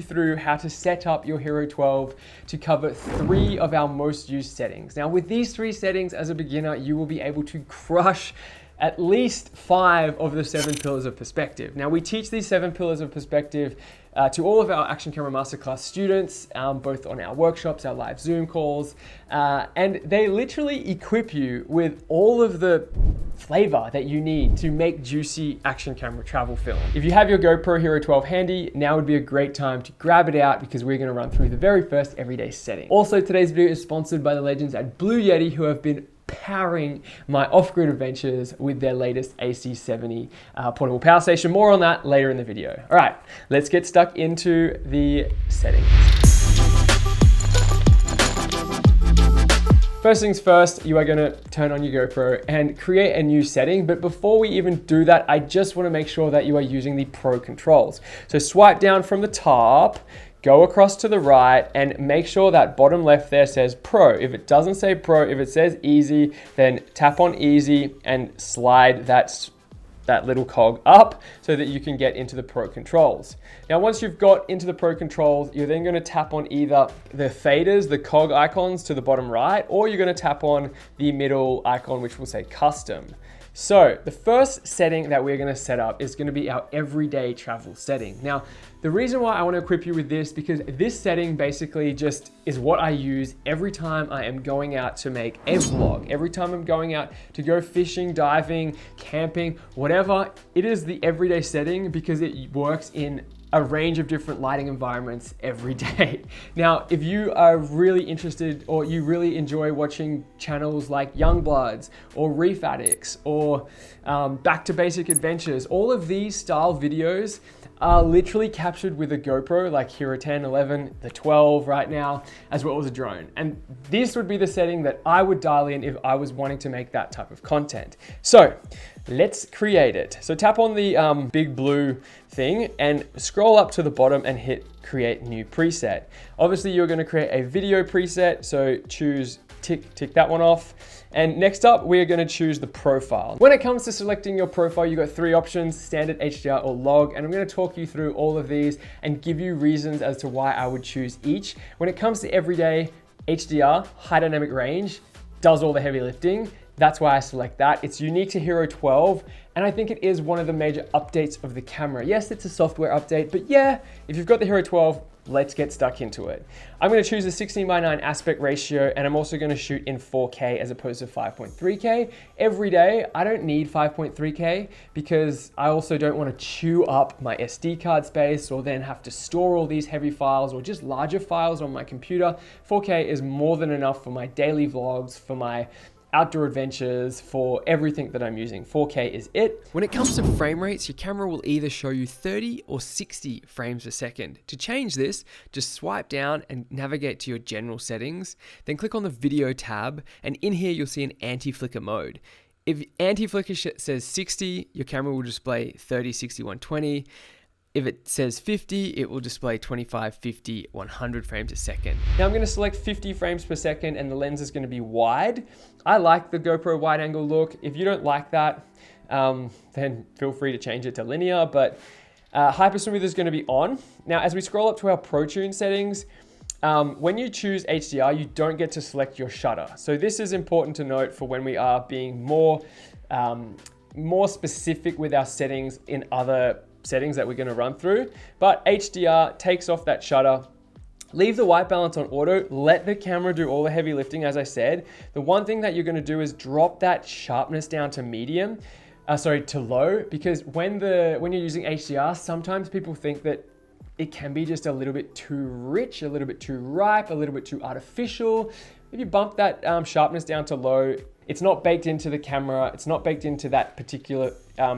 you through how to set up your Hero 12 to cover 3 of our most used settings. Now with these 3 settings as a beginner, you will be able to crush at least 5 of the 7 pillars of perspective. Now we teach these 7 pillars of perspective to all of our Action Camera Masterclass students, both on our workshops, our live Zoom calls, and they literally equip you with all of the flavor that you need to make juicy action camera travel film. If you have your GoPro Hero 12 handy, now would be a great time to grab it out because we're gonna run through the very first everyday setting. Also, today's video is sponsored by the legends at BLUETTI, who have been powering my off-grid adventures with their latest AC70 portable power station. More on that later in the video. All right, let's get stuck into the settings. First things first, you are gonna turn on your GoPro and create a new setting. But before we even do that, I just wanna make sure that you are using the Pro controls. So swipe down from the top, go across to the right, and make sure that bottom left there says Pro. If it doesn't say Pro, if it says Easy, then tap on Easy and slide that little cog up so that you can get into the Pro controls. Now, once you've got into the Pro controls, you're then gonna tap on either the faders, the cog icons to the bottom right, or you're gonna tap on the middle icon, which will say Custom. So the first setting that we're gonna set up is gonna be our everyday travel setting. Now, the reason why I wanna equip you with this, because this setting basically just is what I use every time I am going out to make a vlog. Every time I'm going out to go fishing, diving, camping, whatever, it is the everyday setting because it works in a range of different lighting environments every day. Now, if you are really interested or you really enjoy watching channels like Youngbloods or Reef Addicts or Back to Basic Adventures, all of these style videos are literally captured with a GoPro, like Hero 10, 11, the 12 right now, as well as a drone. And this would be the setting that I would dial in if I was wanting to make that type of content. So let's create it. So tap on the big blue thing and scroll up to the bottom and hit create new preset. Obviously you're gonna create a video preset, so choose tick that one off. And next up, we're gonna choose the profile. When it comes to selecting your profile, you've got 3 options, standard, HDR, or log, and I'm gonna talk you through all of these and give you reasons as to why I would choose each. When it comes to everyday, HDR, high dynamic range, does all the heavy lifting. That's why I select that. It's unique to Hero 12, and I think it is one of the major updates of the camera. Yes, it's a software update, but yeah, if you've got the Hero 12, let's get stuck into it. I'm gonna choose a 16:9 aspect ratio, and I'm also gonna shoot in 4K as opposed to 5.3K. Every day, I don't need 5.3K because I also don't wanna chew up my SD card space or then have to store all these heavy files or just larger files on my computer. 4K is more than enough for my daily vlogs, for my outdoor adventures, for everything that I'm using. 4K is it. When it comes to frame rates, your camera will either show you 30 or 60 frames per second. To change this, just swipe down and navigate to your general settings, then click on the video tab, and in here you'll see an anti-flicker mode. If anti-flicker says 60, your camera will display 30, 60, 120. If it says 50, it will display 25, 50, 100 frames a second. Now I'm gonna select 50 frames per second and the lens is gonna be wide. I like the GoPro wide angle look. If you don't like that, then feel free to change it to linear, but hypersmooth is gonna be on. Now, as we scroll up to our ProTune settings, when you choose HDR, you don't get to select your shutter. So this is important to note for when we are being more specific with our settings in other settings that we're gonna run through. But HDR takes off that shutter. Leave the white balance on auto, let the camera do all the heavy lifting, as I said. The one thing that you're gonna do is drop that sharpness down to medium, to low, because when you're using HDR, sometimes people think that it can be just a little bit too rich, a little bit too ripe, a little bit too artificial. If you bump that sharpness down to low, it's not baked into the camera, it's not baked into that particular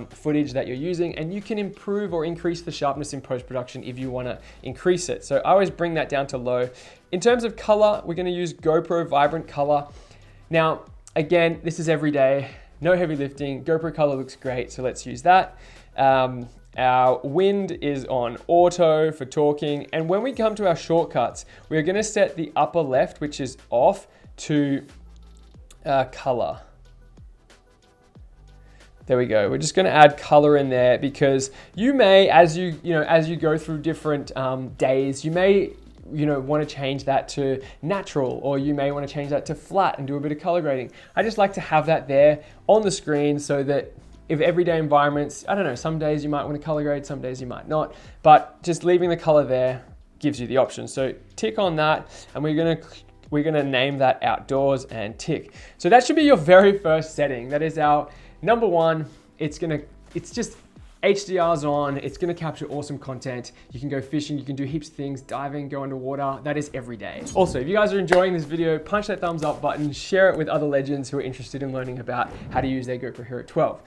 footage that you're using, and you can improve or increase the sharpness in post-production if you wanna increase it. So I always bring that down to low. In terms of color, we're gonna use GoPro Vibrant Color. Now, again, this is every day, no heavy lifting. GoPro color looks great, so let's use that. Our wind is on auto for talking. And when we come to our shortcuts, we're gonna set the upper left, which is off, to color. There we go. We're just going to add color in there because you may, as you go through different days, you may want to change that to natural, or you may want to change that to flat and do a bit of color grading. I just like to have that there on the screen so that if everyday environments, I don't know, some days you might want to color grade, some days you might not, but just leaving the color there gives you the option. So tick on that, and we're gonna name that outdoors and tick. So that should be your very first setting. That is our number one. It's just HDR's on, it's gonna capture awesome content. You can go fishing, you can do heaps of things, diving, go underwater. That is every day. Also, if you guys are enjoying this video, punch that thumbs up button, share it with other legends who are interested in learning about how to use their GoPro Hero 12.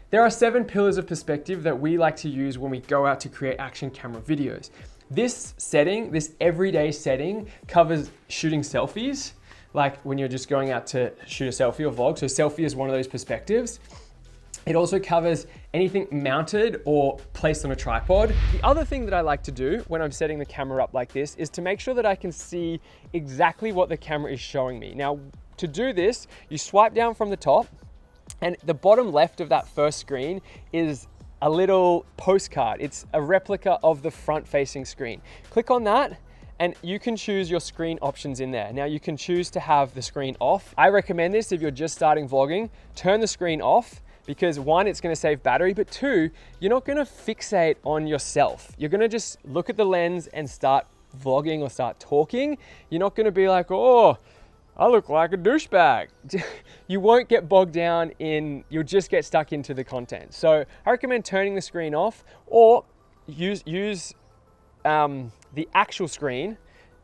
There are 7 pillars of perspective that we like to use when we go out to create action camera videos. This setting, this everyday setting, covers shooting selfies, like when you're just going out to shoot a selfie or vlog. So selfie is one of those perspectives. It also covers anything mounted or placed on a tripod. The other thing that I like to do when I'm setting the camera up like this is to make sure that I can see exactly what the camera is showing me. Now, to do this, you swipe down from the top, and the bottom left of that first screen is a little postcard. It's a replica of the front-facing screen. Click on that, and you can choose your screen options in there. Now you can choose to have the screen off. I recommend this if you're just starting vlogging. Turn the screen off, because 1, it's gonna save battery, but 2, you're not gonna fixate on yourself. You're gonna just look at the lens and start vlogging or start talking. You're not gonna be like, oh, I look like a douchebag. You won't get bogged down in, you'll just get stuck into the content. So I recommend turning the screen off, or use the actual screen,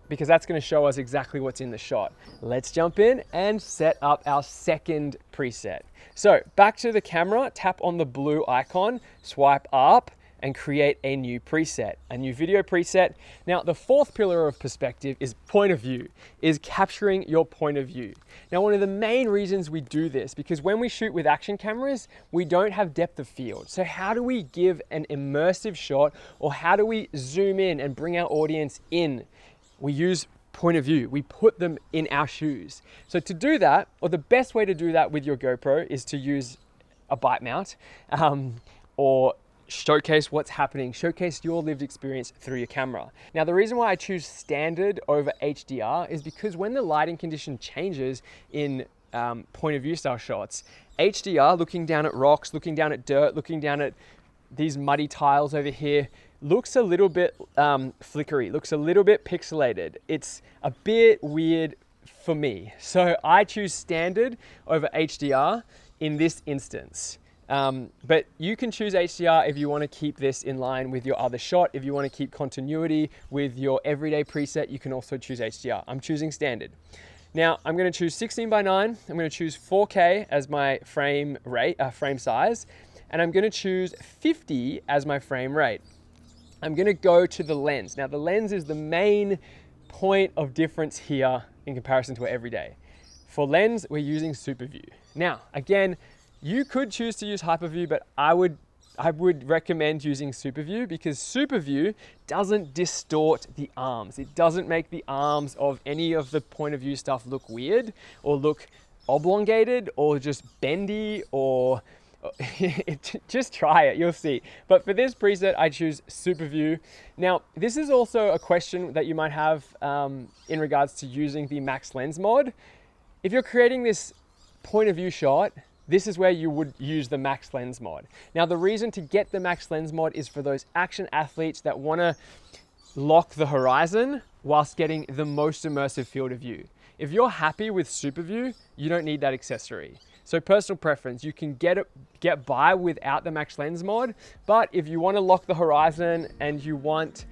because that's gonna show us exactly what's in the shot. Let's jump in and set up our second preset. So back to the camera, tap on the blue icon, swipe up, and create a new preset, a new video preset. Now, the 4th pillar of perspective is point of view, is capturing your point of view. Now, one of the main reasons we do this, because when we shoot with action cameras, we don't have depth of field. So how do we give an immersive shot, or how do we zoom in and bring our audience in? We use point of view. We put them in our shoes. So to do that, or the best way to do that with your GoPro, is to use a bite mount, or showcase what's happening, showcase your lived experience through your camera. Now, the reason why I choose standard over HDR is because when the lighting condition changes in point of view style shots, HDR, looking down at rocks, looking down at dirt, looking down at these muddy tiles over here, looks a little bit flickery, looks a little bit pixelated. It's a bit weird for me. So I choose standard over HDR in this instance. But you can choose HDR if you want to keep this in line with your other shot. If you want to keep continuity with your everyday preset, you can also choose HDR. I'm choosing standard. Now I'm going to choose 16:9. I'm going to choose 4K as my frame size, and I'm going to choose 50 as my frame rate. I'm going to go to the lens. Now the lens is the main point of difference here in comparison to our everyday. For lens, we're using super view. Now, again, you could choose to use hyperview, but I would recommend using super view, because super view doesn't distort the arms. It doesn't make the arms of any of the point of view stuff look weird or look oblongated or just bendy, or just try it, you'll see. But for this preset, I choose super view. Now, this is also a question that you might have in regards to using the max lens mod. If you're creating this point of view shot, this is where you would use the max lens mod. Now, the reason to get the max lens mod is for those action athletes that want to lock the horizon whilst getting the most immersive field of view. If you're happy with super view, you don't need that accessory. So personal preference, you can get by without the max lens mod, but if you want to lock the horizon and you want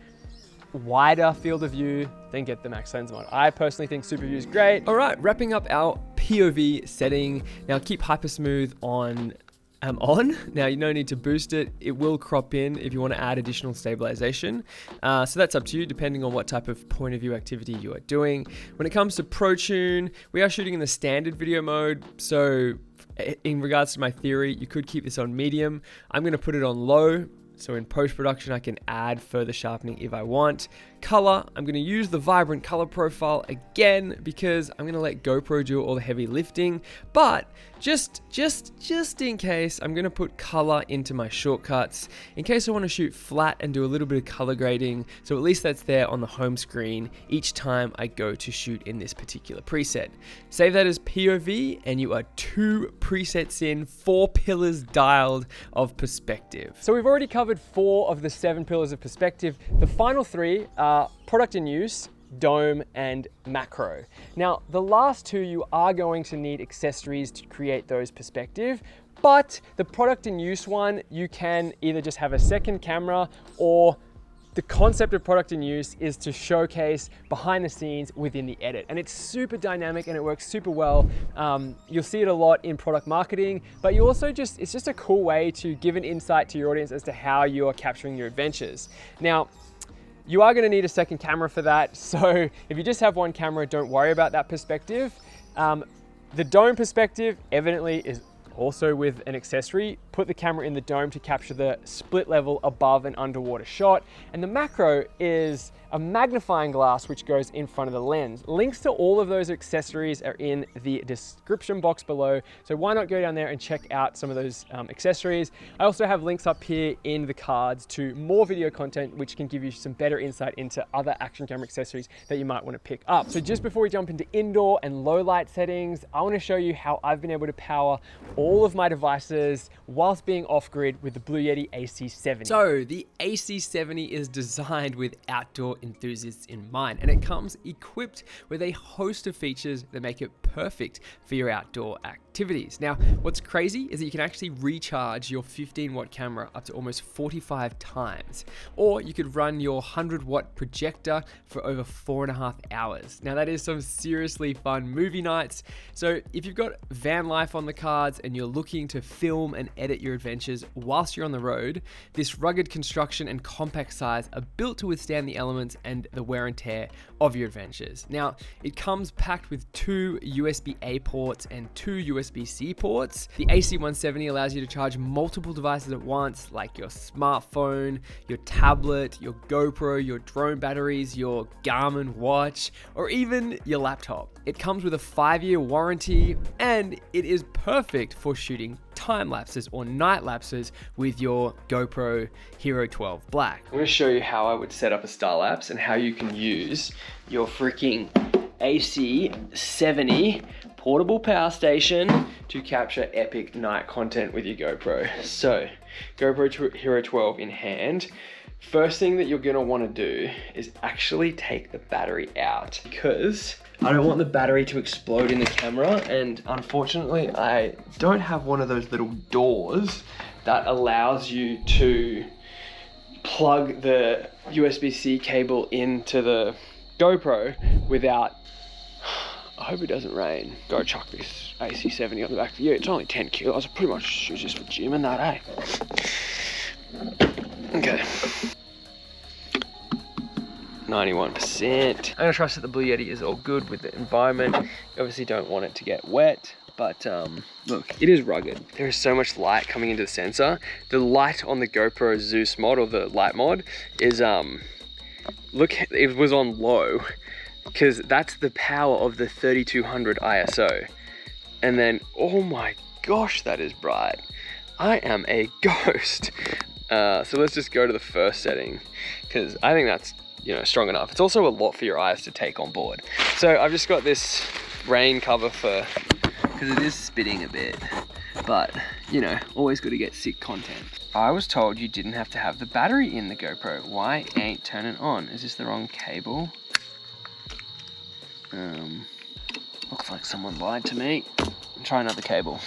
wider field of view, then get the max lens mod. I personally think super view is great. All right, wrapping up our POV setting. Now keep hyper smooth on. Now you don't need to boost it. It will crop in if you want to add additional stabilization. So that's up to you depending on what type of point of view activity you are doing. When it comes to Pro Tune, we are shooting in the standard video mode. So in regards to my theory, you could keep this on medium. I'm going to put it on low. So in post-production, I can add further sharpening if I want. color, I'm gonna use the vibrant color profile again because I'm gonna let GoPro do all the heavy lifting, but just in case, I'm gonna put color into my shortcuts in case I wanna shoot flat and do a little bit of color grading, so at least that's there on the home screen each time I go to shoot in this particular preset. Save that as POV and you are 2 presets in, 4 pillars dialed of perspective. So we've already covered 4 of the 7 pillars of perspective. The final 3 are product in use, dome, and macro. Now, the last 2 you are going to need accessories to create those perspective, but the product in use one, you can either just have a second camera, or the concept of product in use is to showcase behind the scenes within the edit. And it's super dynamic and it works super well. You'll see it a lot in product marketing, but you also it's just a cool way to give an insight to your audience as to how you are capturing your adventures. Now, you are gonna need a second camera for that. So if you just have one camera, don't worry about that perspective. The dome perspective evidently is also with an accessory. Put the camera in the dome to capture the split level above an underwater shot. And the macro is a magnifying glass which goes in front of the lens. Links to all of those accessories are in the description box below, so why not go down there and check out some of those accessories. I also have links up here in the cards to more video content which can give you some better insight into other action camera accessories that you might want to pick up. So just before we jump into indoor and low light settings, I want to show you how I've been able to power all of my devices whilst being off-grid with the Bluetti AC70. So the AC70 is designed with outdoor enthusiasts in mind, and it comes equipped with a host of features that make it perfect for your outdoor activities. Now, what's crazy is that you can actually recharge your 15-watt camera up to almost 45 times, or you could run your 100-watt projector for over 4.5 hours. Now, that is some seriously fun movie nights. So if you've got van life on the cards and you're looking to film and edit your adventures whilst you're on the road, this rugged construction and compact size are built to withstand the elements and the wear and tear of your adventures. Now, it comes packed with 2 USB-A ports and 2 USB-C ports. The AC170 allows you to charge multiple devices at once, like your smartphone, your tablet, your GoPro, your drone batteries, your Garmin watch, or even your laptop. It comes with a 5-year warranty, and it is perfect for shooting time lapses or night lapses with your GoPro Hero 12 Black. I'm going to show you how I would set up a star lapse and how you can use your freaking AC70 portable power station to capture epic night content with your GoPro. So, GoPro Hero 12 in hand. First thing that you're going to want to do is actually take the battery out, because I don't want the battery to explode in the camera, and unfortunately I don't have one of those little doors that allows you to plug the USB-C cable into the GoPro without, I hope it doesn't rain. Go chuck this AC70 on the back for you. It's only 10 kilos, I pretty much use this for gym and that, eh? Okay. 91%. I'm gonna trust that the Bluetti is all good with the environment. You obviously don't want it to get wet, but look, it is rugged. There is so much light coming into the sensor. The light on the GoPro Zeus mod, or the light mod, is look, it was on low, because that's the power of the 3200 ISO. And then, oh my gosh, that is bright. I am a ghost. So let's just go to the first setting, because I think that's, you know, strong enough. It's also a lot for your eyes to take on board. So I've just got this rain cover for, because it is spitting a bit, but you know, always good to get sick content. I was told you didn't have to have the battery in the GoPro. Why ain't turning on? Is this the wrong cable? Looks like someone lied to me. Try another cable.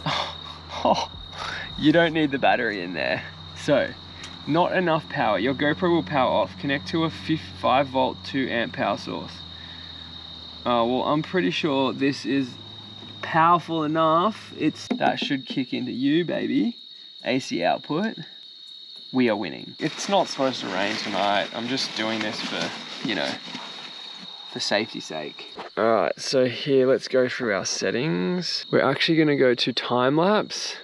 Oh, you don't need the battery in there. So, not enough power. Your GoPro will power off. Connect to a 5 volt 2 amp power source. Well, I'm pretty sure this is powerful enough. That should kick into you, baby. AC output. We are winning. It's not supposed to rain tonight. I'm just doing this for, you know, for safety's sake. Alright, so here, let's go through our settings. We're actually gonna go to time lapse.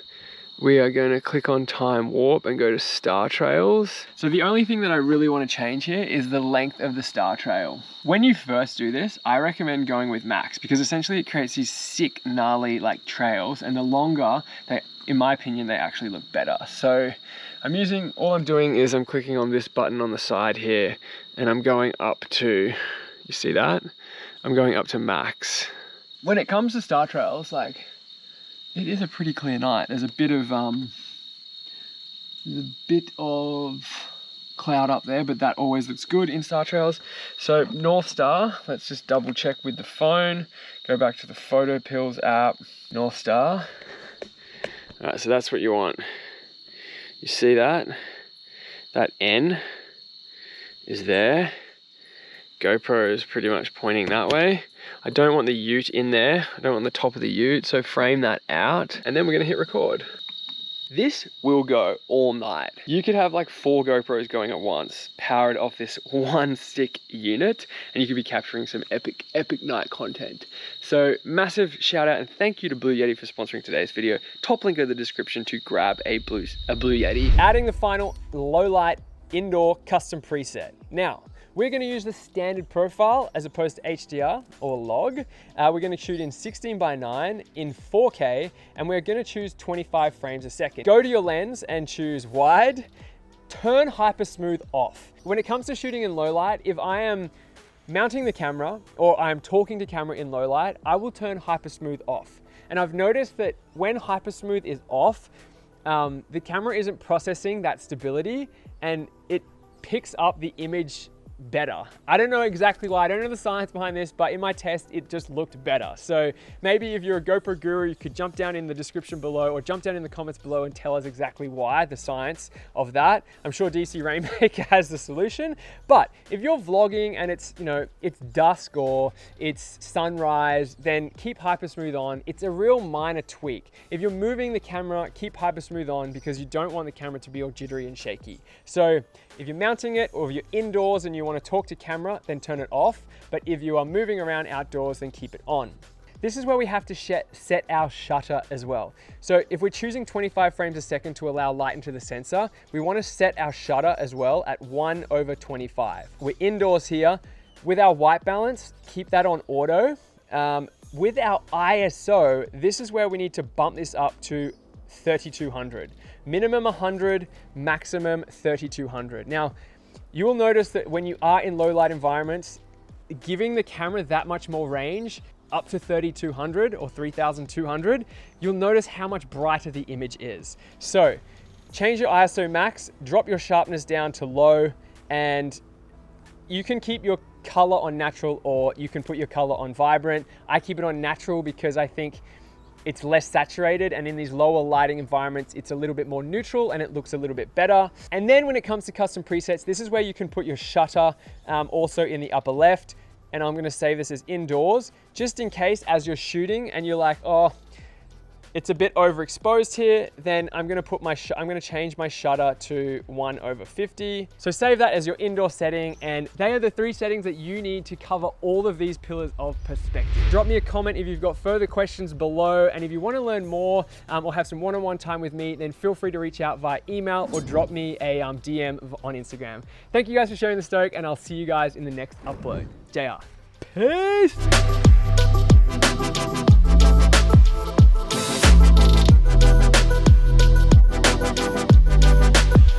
we are going to click on time warp and go to star trails. So the only thing that I really want to change here is the length of the star trail. When you first do this, I recommend going with max because essentially it creates these sick, gnarly like trails, and the longer they, in my opinion, they actually look better. So all I'm doing is I'm clicking on this button on the side here and I'm going up to, you see that? I'm going up to max. When it comes to star trails, like, it is a pretty clear night. There's a bit of cloud up there, but that always looks good in star trails. So North Star, let's just double check with the phone. Go back to the Photo Pills app, North Star. All right, so that's what you want. You see that? That N is there. GoPro is pretty much pointing that way. I don't want the ute in there. I don't want the top of the ute, so frame that out. And then we're gonna hit record. This will go all night. You could have like 4 GoPros going at once, powered off this one stick unit, and you could be capturing some epic night content. So massive shout out and thank you to Blue Yeti for sponsoring today's video. Top link in the description to grab a Blue Yeti. Adding the final low light indoor custom preset. Now, we're going to use the standard profile as opposed to HDR or log. We're going to shoot in 16:9 in 4K, and we're going to choose 25 frames a second. Go to your lens and choose wide. Turn hyper smooth off. When it comes to shooting in low light, if I am mounting the camera or I'm talking to camera in low light, I will turn hyper smooth off. And I've noticed that when hyper smooth is off, the camera isn't processing that stability and it picks up the image better. I don't know exactly why, I don't know the science behind this, but in my test, it just looked better. So maybe if you're a GoPro guru, you could jump down in the description below or jump down in the comments below and tell us exactly why, the science of that. I'm sure DC Rainmaker has the solution, but if you're vlogging and it's, you know, it's dusk or it's sunrise, then keep hyper smooth on. It's a real minor tweak. If you're moving the camera, keep hyper smooth on because you don't want the camera to be all jittery and shaky. So if you're mounting it or if you're indoors and you want to talk to camera, then turn it off. But if you are moving around outdoors, then keep it on. This is where we have to set our shutter as well. So if we're choosing 25 frames a second to allow light into the sensor, we want to set our shutter as well at 1/25. We're indoors here. With our white balance, keep that on auto. With our ISO, this is where we need to bump this up to 3200. Minimum 100, maximum 3200. Now, you will notice that when you are in low light environments, giving the camera that much more range, up to 3200 or 3200, you'll notice how much brighter the image is. So change your ISO max, drop your sharpness down to low, and you can keep your color on natural or you can put your color on vibrant. I keep it on natural because I think it's less saturated, and in these lower lighting environments, it's a little bit more neutral and it looks a little bit better. And then when it comes to custom presets, this is where you can put your shutter also in the upper left. And I'm gonna save this as indoors, just in case as you're shooting and you're like, oh, it's a bit overexposed here, then I'm gonna change my shutter to 1/50. So save that as your indoor setting, and they are the 3 settings that you need to cover all of these pillars of perspective. Drop me a comment if you've got further questions below, and if you wanna learn more or have some one-on-one time with me, then feel free to reach out via email or drop me a DM on Instagram. Thank you guys for sharing the stoke, and I'll see you guys in the next upload. JR. Peace!